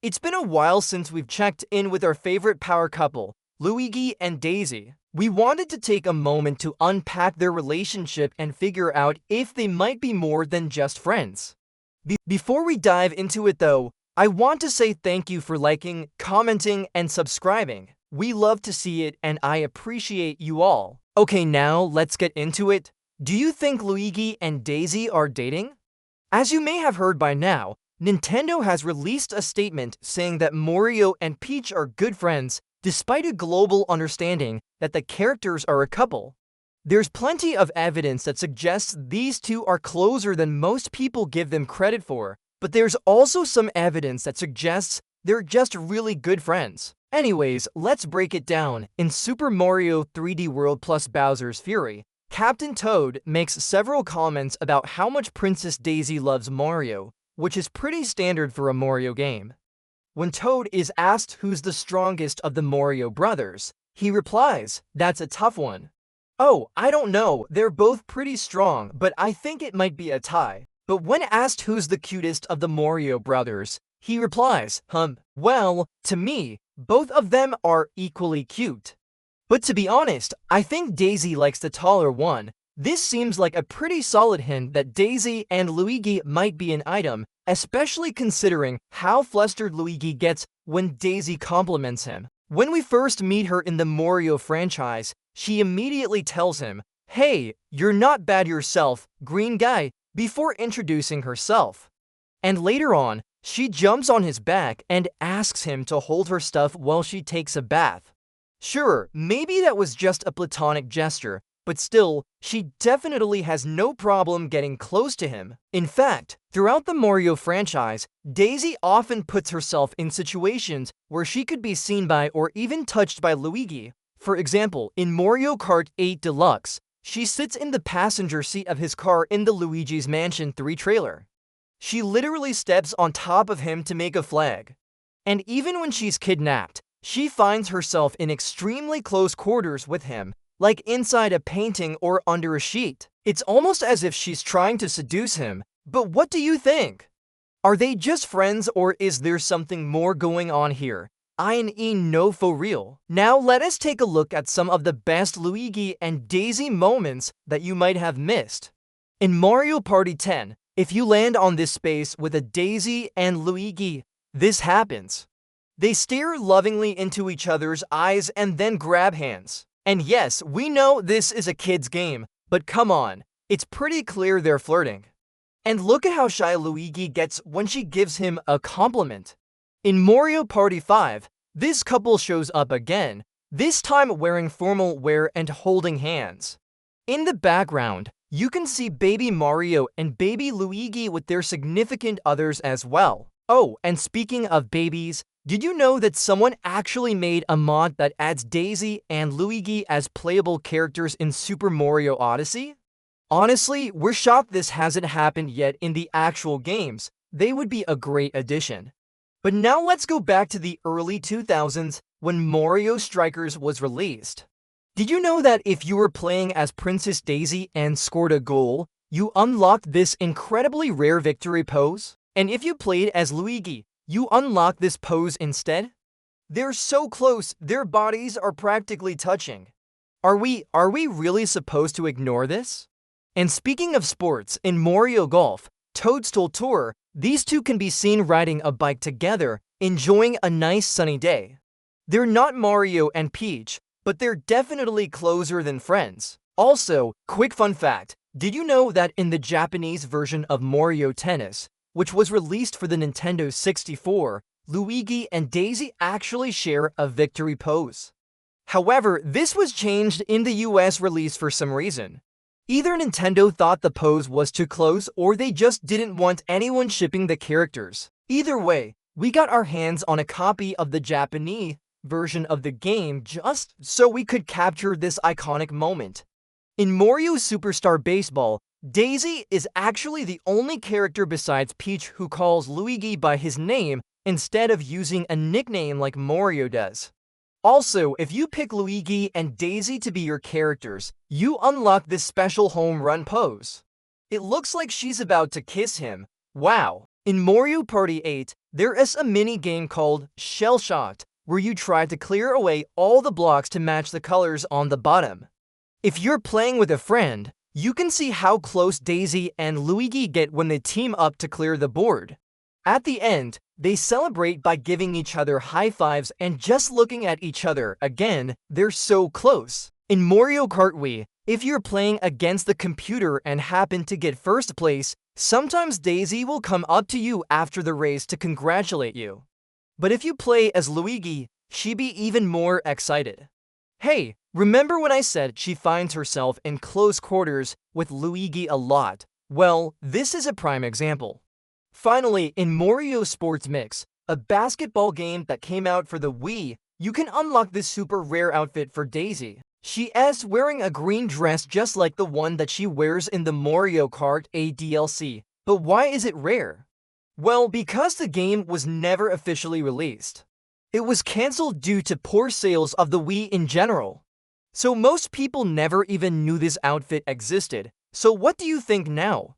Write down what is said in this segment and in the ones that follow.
It's been a while since we've checked in with our favorite power couple, Luigi and Daisy. We wanted to take a moment to unpack their relationship and figure out if they might be more than just friends. Before we dive into it though, I want to say thank you for liking, commenting, and subscribing. We love to see it and I appreciate you all. Okay, now let's get into it. Do you think Luigi and Daisy are dating? As you may have heard by now, Nintendo has released a statement saying that Mario and Peach are good friends despite a global understanding that the characters are a couple. There's plenty of evidence that suggests these two are closer than most people give them credit for, but there's also some evidence that suggests they're just really good friends. Anyways, let's break it down. In Super Mario 3D World plus Bowser's Fury, Captain Toad makes several comments about how much Princess Daisy loves Mario, which is pretty standard for a Mario game. When Toad is asked who's the strongest of the Mario brothers, he replies, "That's a tough one. Oh, I don't know, they're both pretty strong, but I think it might be a tie." But when asked who's the cutest of the Mario brothers, he replies, well, to me, both of them are equally cute. But to be honest, I think Daisy likes the taller one. This seems like a pretty solid hint that Daisy and Luigi might be an item, especially considering how flustered Luigi gets when Daisy compliments him. When we first meet her in the Mario franchise, she immediately tells him, "Hey, you're not bad yourself, green guy," before introducing herself. And later on, she jumps on his back and asks him to hold her stuff while she takes a bath. Sure, maybe that was just a platonic gesture, but still, she definitely has no problem getting close to him. In fact, throughout the Mario franchise, Daisy often puts herself in situations where she could be seen by or even touched by Luigi. For example, in Mario Kart 8 Deluxe, she sits in the passenger seat of his car in the Luigi's Mansion 3 trailer. She literally steps on top of him to make a flag. And even when she's kidnapped, she finds herself in extremely close quarters with him, like inside a painting or under a sheet. It's almost as if she's trying to seduce him. But what do you think? Are they just friends or is there something more going on here? I.e. no for real. Now let us take a look at some of the best Luigi and Daisy moments that you might have missed. In Mario Party 10, if you land on this space with a Daisy and Luigi, this happens. They stare lovingly into each other's eyes and then grab hands. And yes, we know this is a kid's game, but come on, it's pretty clear they're flirting. And look at how shy Luigi gets when she gives him a compliment. In Mario Party 5, this couple shows up again, this time wearing formal wear and holding hands. In the background, you can see baby Mario and baby Luigi with their significant others as well. Oh, and speaking of babies, did you know that someone actually made a mod that adds Daisy and Luigi as playable characters in Super Mario Odyssey? Honestly, we're shocked this hasn't happened yet in the actual games. They would be a great addition. But now let's go back to the early 2000s when Mario Strikers was released. Did you know that if you were playing as Princess Daisy and scored a goal, you unlocked this incredibly rare victory pose? And if you played as Luigi, you unlock this pose instead? They're so close, their bodies are practically touching. Are we really supposed to ignore this? And speaking of sports, in Mario Golf, Toadstool Tour, these two can be seen riding a bike together, enjoying a nice sunny day. They're not Mario and Peach, but they're definitely closer than friends. Also, quick fun fact, did you know that in the Japanese version of Mario Tennis, which was released for the Nintendo 64, Luigi and Daisy actually share a victory pose? However, this was changed in the US release for some reason. Either Nintendo thought the pose was too close or they just didn't want anyone shipping the characters. Either way, we got our hands on a copy of the Japanese version of the game just so we could capture this iconic moment. In Mario Superstar Baseball, Daisy is actually the only character besides Peach who calls Luigi by his name instead of using a nickname like Mario does. Also, if you pick Luigi and Daisy to be your characters, you unlock this special home run pose. It looks like she's about to kiss him. Wow! In Mario Party 8, there is a mini game called Shell Shot, where you try to clear away all the blocks to match the colors on the bottom. If you're playing with a friend, you can see how close Daisy and Luigi get when they team up to clear the board. At the end, they celebrate by giving each other high fives and just looking at each other. Again, they're so close. In Mario Kart Wii, if you're playing against the computer and happen to get first place, sometimes Daisy will come up to you after the race to congratulate you. But if you play as Luigi, she'd be even more excited. Hey, remember when I said she finds herself in close quarters with Luigi a lot? Well, this is a prime example. Finally, in Mario Sports Mix, a basketball game that came out for the Wii, you can unlock this super rare outfit for Daisy. She is wearing a green dress just like the one that she wears in the Mario Kart DLC. But why is it rare? Well, because the game was never officially released. It was cancelled due to poor sales of the Wii in general. So most people never even knew this outfit existed. So what do you think now?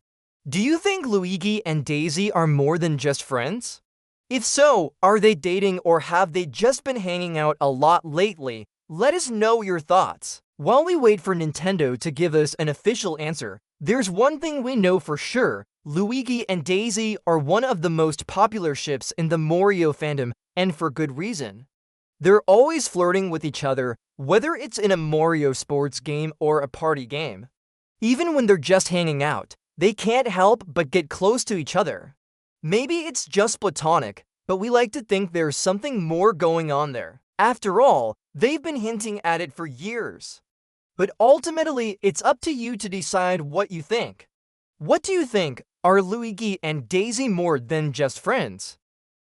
Do you think Luigi and Daisy are more than just friends? If so, are they dating or have they just been hanging out a lot lately? Let us know your thoughts. While we wait for Nintendo to give us an official answer, there's one thing we know for sure. Luigi and Daisy are one of the most popular ships in the Mario fandom, and for good reason. They're always flirting with each other, whether it's in a Mario sports game or a party game. Even when they're just hanging out, they can't help but get close to each other. Maybe it's just platonic, but we like to think there's something more going on there. After all, they've been hinting at it for years. But ultimately, it's up to you to decide what you think. What do you think? Are Luigi and Daisy more than just friends?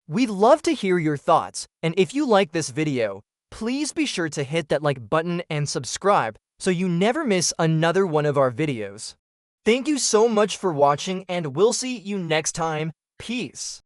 We'd love to hear your thoughts, and if you like this video, please be sure to hit that like button and subscribe so you never miss another one of our videos. Thank you so much for watching, and we'll see you next time. Peace.